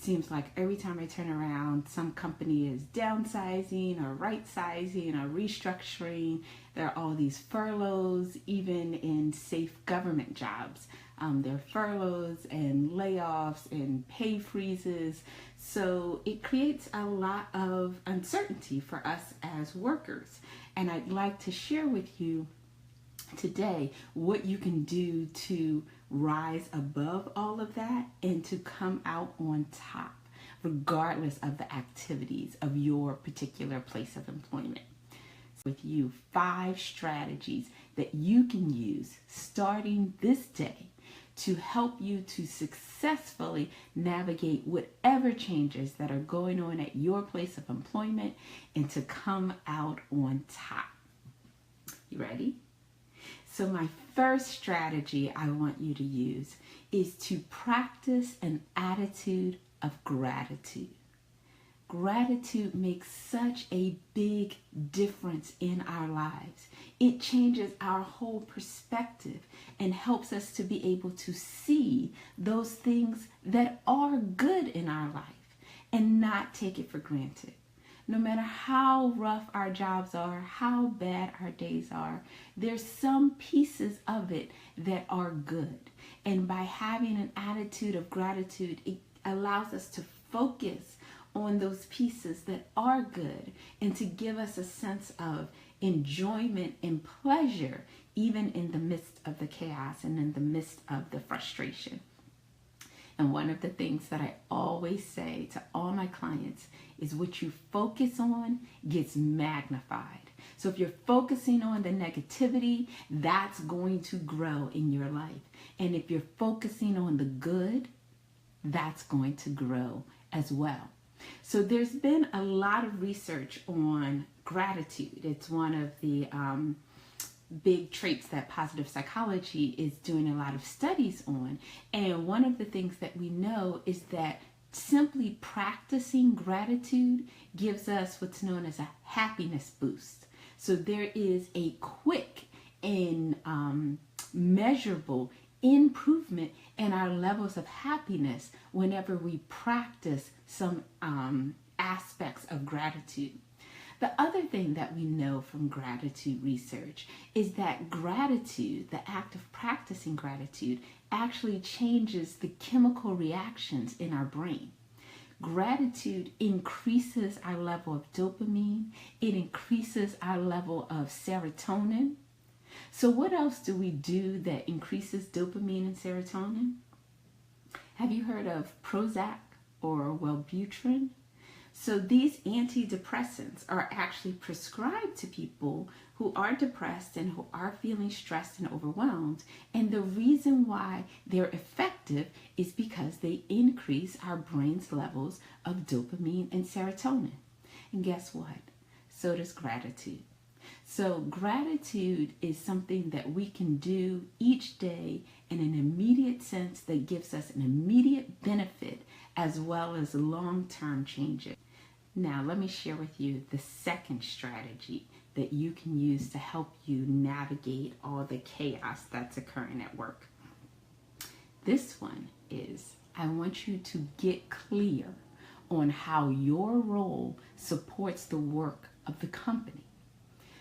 it seems like every time I turn around, some company is downsizing or right-sizing or restructuring. There are all these furloughs, even in safe government jobs. There are furloughs and layoffs and pay freezes. So it creates a lot of uncertainty for us as workers. And I'd like to share with you today what you can do to rise above all of that and to come out on top, regardless of the activities of your particular place of employment. With you, 5 strategies that you can use starting this day to help you to successfully navigate whatever changes that are going on at your place of employment and to come out on top. You ready? So my first strategy I want you to use is to practice an attitude of gratitude. Gratitude makes such a big difference in our lives. It changes our whole perspective and helps us to be able to see those things that are good in our life and not take it for granted. No matter how rough our jobs are, how bad our days are, there's some pieces of it that are good. And by having an attitude of gratitude, it allows us to focus on those pieces that are good and to give us a sense of enjoyment and pleasure, even in the midst of the chaos and in the midst of the frustration. And one of the things that I always say to all my clients is what you focus on gets magnified. So if you're focusing on the negativity, that's going to grow in your life. And if you're focusing on the good, that's going to grow as well. So there's been a lot of research on gratitude. It's one of the big traits that positive psychology is doing a lot of studies on. And one of the things that we know is that simply practicing gratitude gives us what's known as a happiness boost. So there is a quick and measurable improvement in our levels of happiness whenever we practice some aspects of gratitude. The other thing that we know from gratitude research is that gratitude, the act of practicing gratitude, actually changes the chemical reactions in our brain. Gratitude increases our level of dopamine. It increases our level of serotonin. So what else do we do that increases dopamine and serotonin? Have you heard of Prozac or Wellbutrin? So these antidepressants are actually prescribed to people who are depressed and who are feeling stressed and overwhelmed. And the reason why they're effective is because they increase our brain's levels of dopamine and serotonin. And guess what? So does gratitude. So gratitude is something that we can do each day in an immediate sense that gives us an immediate benefit as well as long-term changes. Now, let me share with you the second strategy that you can use to help you navigate all the chaos that's occurring at work. This one is, I want you to get clear on how your role supports the work of the company.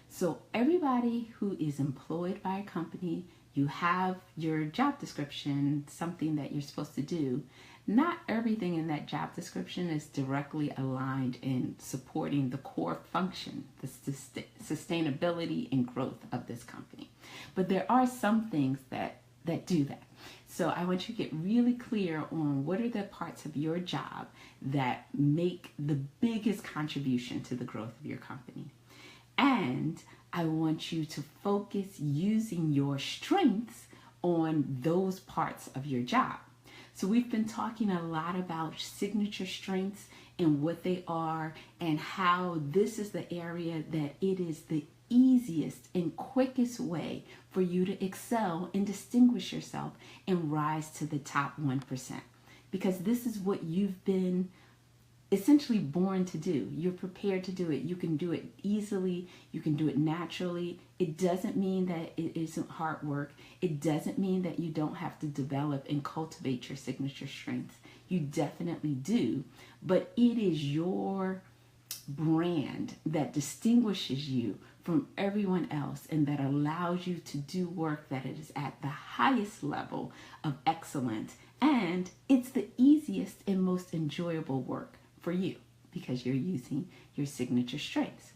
So everybody who is employed by a company, you have your job description, something that you're supposed to do. Not everything in that job description is directly aligned in supporting the core function, the sustainability and growth of this company. But there are some things that do that. So I want you to get really clear on what are the parts of your job that make the biggest contribution to the growth of your company. And I want you to focus using your strengths on those parts of your job. So we've been talking a lot about signature strengths and what they are and how this is the area that it is the easiest and quickest way for you to excel and distinguish yourself and rise to the top 1%. Because this is what you've been essentially born to do. You're prepared to do it. You can do it easily. You can do it naturally. It doesn't mean that it isn't hard work. It doesn't mean that you don't have to develop and cultivate your signature strengths. You definitely do. But it is your brand that distinguishes you from everyone else and that allows you to do work that is at the highest level of excellence. And it's the easiest and most enjoyable work for you because you're using your signature strengths.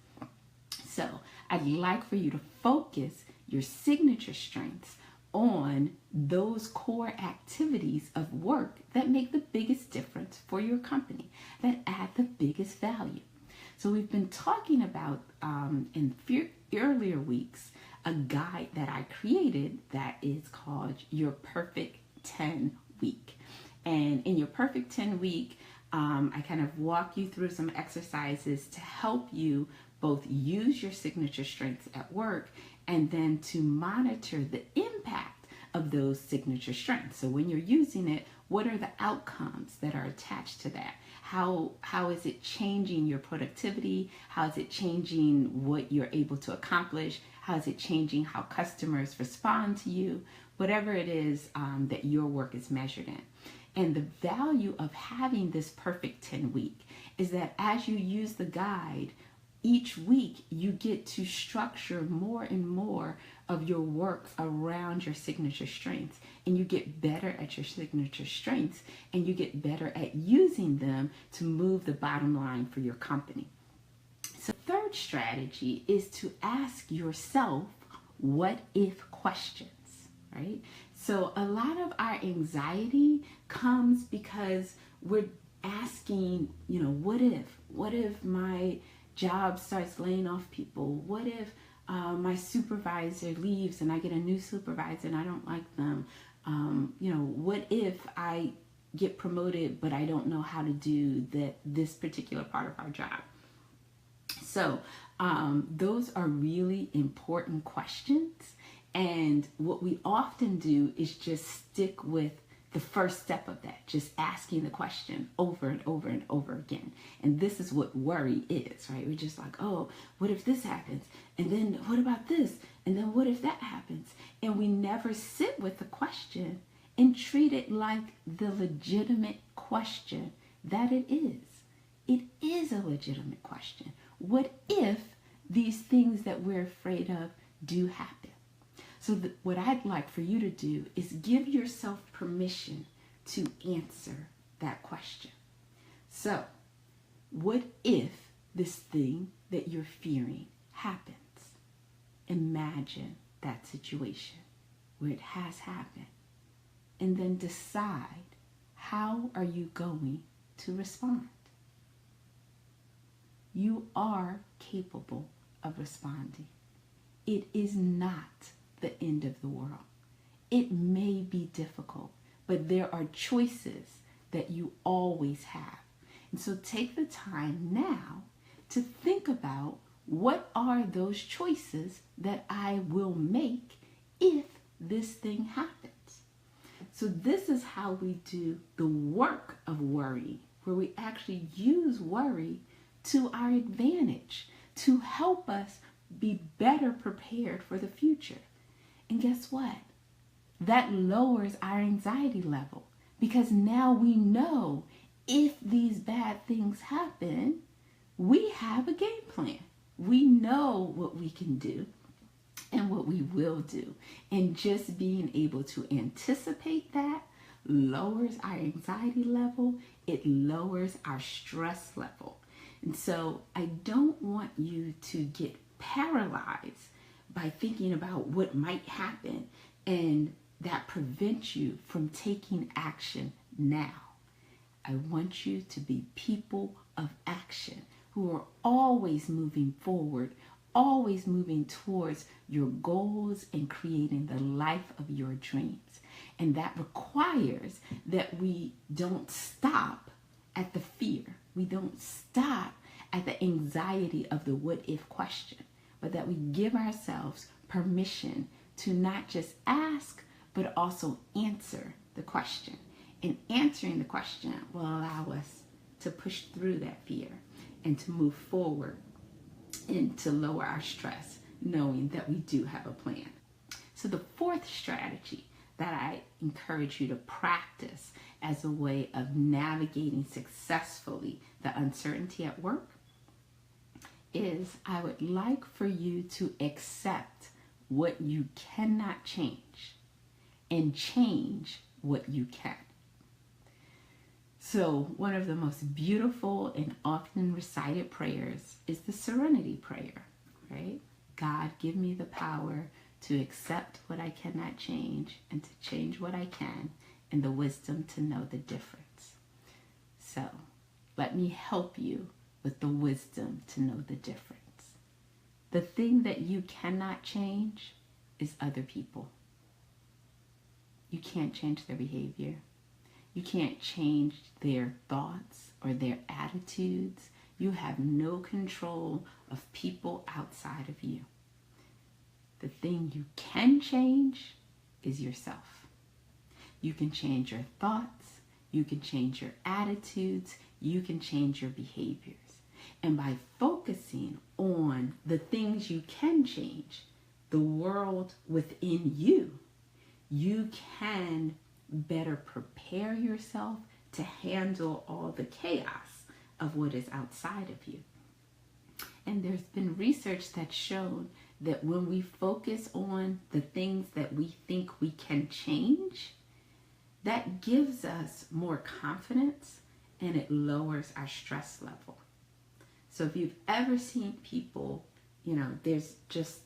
So I'd like for you to focus your signature strengths on those core activities of work that make the biggest difference for your company, that add the biggest value. So we've been talking about in earlier weeks a guide that I created that is called Your Perfect 10 Week. And in Your Perfect 10 Week, I kind of walk you through some exercises to help you both use your signature strengths at work and then to monitor the impact of those signature strengths. So when you're using it, what are the outcomes that are attached to that? How is it changing your productivity? How is it changing what you're able to accomplish? How is it changing how customers respond to you? Whatever it is that your work is measured in. And the value of having this perfect 10 week is that as you use the guide, each week you get to structure more and more of your work around your signature strengths, and you get better at your signature strengths, and you get better at using them to move the bottom line for your company. So the third strategy is to ask yourself what if questions, right? So a lot of our anxiety comes because we're asking, what if my job starts laying off people? What if my supervisor leaves and I get a new supervisor and I don't like them? What if I get promoted but I don't know how to do this particular part of our job? So those are really important questions. And what we often do is just stick with the first step of that, just asking the question over and over and over again. And this is what worry is, right? We're just like, oh, what if this happens? And then what about this? And then what if that happens? And we never sit with the question and treat it like the legitimate question that it is. It is a legitimate question. What if these things that we're afraid of do happen? So what I'd like for you to do is give yourself permission to answer that question. So, what if this thing that you're fearing happens? Imagine that situation where it has happened. And then decide, how are you going to respond? You are capable of responding. It is not the end of the world. It may be difficult, but there are choices that you always have. And so take the time now to think about, what are those choices that I will make if this thing happens? So this is how we do the work of worry, where we actually use worry to our advantage to help us be better prepared for the future. And guess what? That lowers our anxiety level, because now we know if these bad things happen, we have a game plan. We know what we can do and what we will do. And just being able to anticipate that lowers our anxiety level. It lowers our stress level. And so I don't want you to get paralyzed by thinking about what might happen, and that prevents you from taking action now. I want you to be people of action who are always moving forward, always moving towards your goals and creating the life of your dreams. And that requires that we don't stop at the fear. We don't stop at the anxiety of the what if question, but that we give ourselves permission to not just ask, but also answer the question. And answering the question will allow us to push through that fear and to move forward and to lower our stress, knowing that we do have a plan. So the fourth strategy that I encourage you to practice as a way of navigating successfully the uncertainty at work is I would like for you to accept what you cannot change and change what you can. So one of the most beautiful and often recited prayers is the serenity prayer, right? God, give me the power to accept what I cannot change and to change what I can, and the wisdom to know the difference. So let me help you with the wisdom to know the difference. The thing that you cannot change is other people. You can't change their behavior. You can't change their thoughts or their attitudes. You have no control of people outside of you. The thing you can change is yourself. You can change your thoughts. You can change your attitudes. You can change your behaviors. And by focusing on the things you can change, the world within you, you can better prepare yourself to handle all the chaos of what is outside of you. And there's been research that's shown that when we focus on the things that we think we can change, that gives us more confidence and it lowers our stress level. So if you've ever seen people, there's just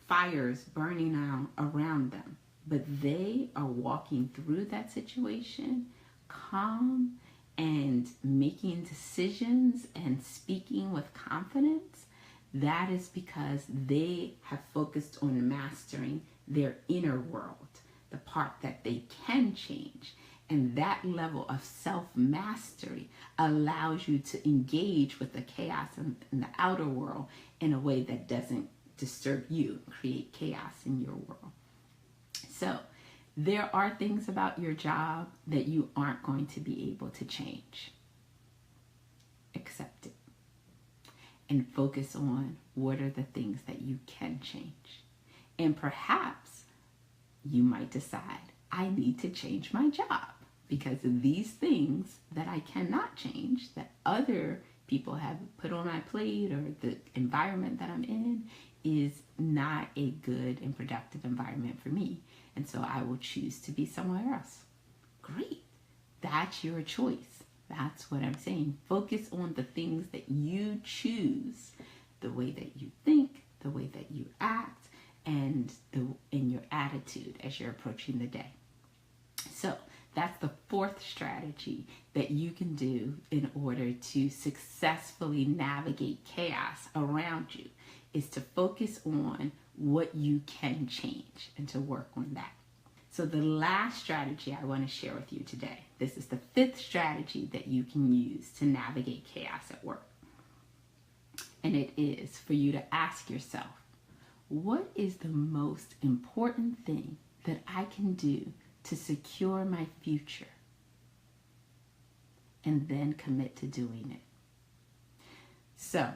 fires burning out around them, but they are walking through that situation calm and making decisions and speaking with confidence, that is because they have focused on mastering their inner world, the part that they can change. And that level of self-mastery allows you to engage with the chaos in the outer world in a way that doesn't disturb you, create chaos in your world. So there are things about your job that you aren't going to be able to change. Accept it. And focus on what are the things that you can change. And perhaps you might decide, I need to change my job because of these things that I cannot change, that other people have put on my plate, or the environment that I'm in is not a good and productive environment for me. And so I will choose to be somewhere else. Great. That's your choice. That's what I'm saying. Focus on the things that you choose, the way that you think, the way that you act, and in your attitude as you're approaching the day. So that's the fourth strategy that you can do in order to successfully navigate chaos around you, is to focus on what you can change and to work on that. So the last strategy I want to share with you today, this is the fifth strategy that you can use to navigate chaos at work. And it is for you to ask yourself, what is the most important thing that I can do to secure my future? And then commit to doing it. So,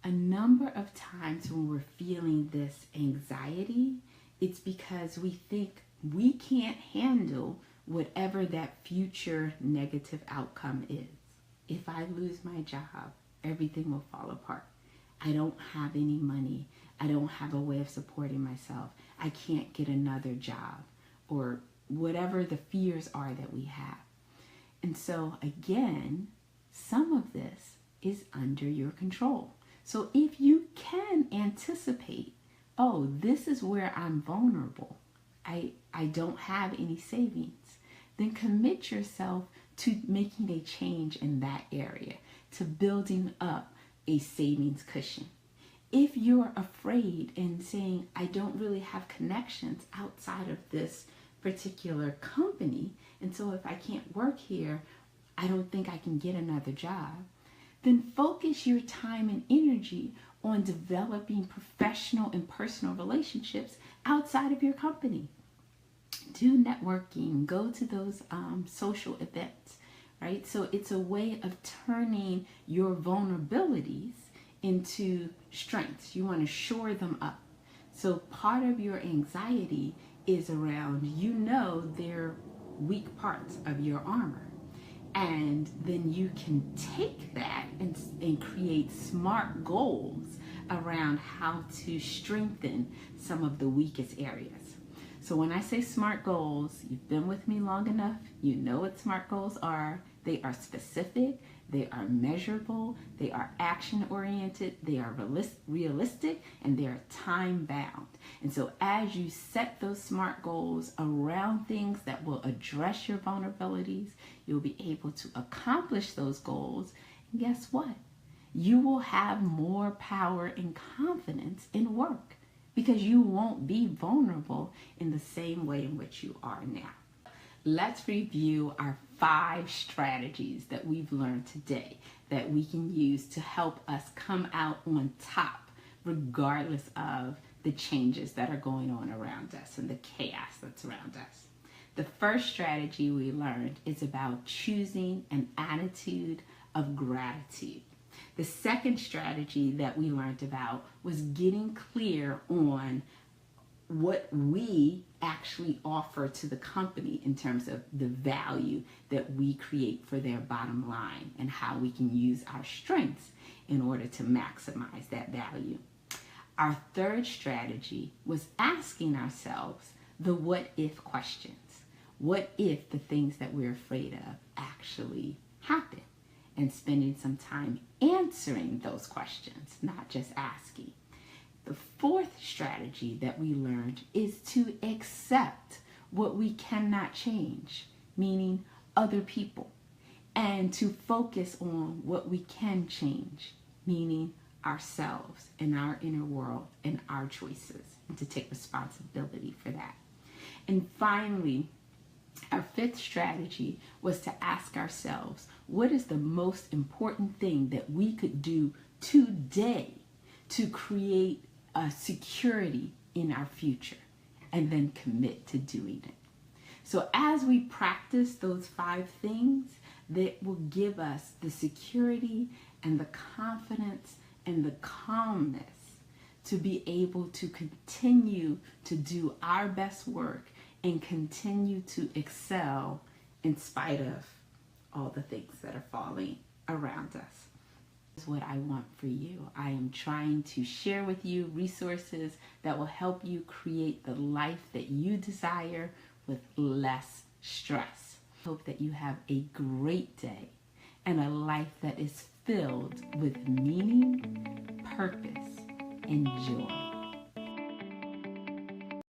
a number of times when we're feeling this anxiety, it's because we think we can't handle whatever that future negative outcome is. If I lose my job, everything will fall apart. I don't have any money. I don't have a way of supporting myself. I can't get another job, or whatever the fears are that we have. And so again, some of this is under your control. So if you can anticipate, oh, this is where I'm vulnerable, I don't have any savings, then commit yourself to making a change in that area, to building up a savings cushion. If you're afraid and saying, I don't really have connections outside of this particular company, and so if I can't work here, I don't think I can get another job, then focus your time and energy on developing professional and personal relationships outside of your company. Do networking, go to those social events, right? So it's a way of turning your vulnerabilities into strengths. You want to shore them up. So part of your anxiety is around, they're weak parts of your armor. And then you can take that and create smart goals around how to strengthen some of the weakest areas. So when I say smart goals, you've been with me long enough, you know what smart goals are. They are specific, they are measurable, they are action-oriented, they are realistic, and they are time-bound. And so as you set those smart goals around things that will address your vulnerabilities, you'll be able to accomplish those goals. And guess what? You will have more power and confidence in work because you won't be vulnerable in the same way in which you are now. Let's review our 5 strategies that we've learned today that we can use to help us come out on top regardless of the changes that are going on around us and the chaos that's around us. The first strategy we learned is about choosing an attitude of gratitude. The second strategy that we learned about was getting clear on what we actually offer to the company in terms of the value that we create for their bottom line and how we can use our strengths in order to maximize that value. Our third strategy was asking ourselves the what if questions. What if the things that we're afraid of actually happen? And spending some time answering those questions, not just asking. The fourth strategy that we learned is to accept what we cannot change, meaning other people, and to focus on what we can change, meaning ourselves and our inner world and our choices, and to take responsibility for that. And finally, our fifth strategy was to ask ourselves, what is the most important thing that we could do today to create a security in our future, and then commit to doing it. So as we practice those 5 things, that will give us the security and the confidence and the calmness to be able to continue to do our best work and continue to excel in spite of all the things that are falling around us. This is what I want for you. I am trying to share with you resources that will help you create the life that you desire with less stress. I hope that you have a great day and a life that is filled with meaning, purpose, and joy.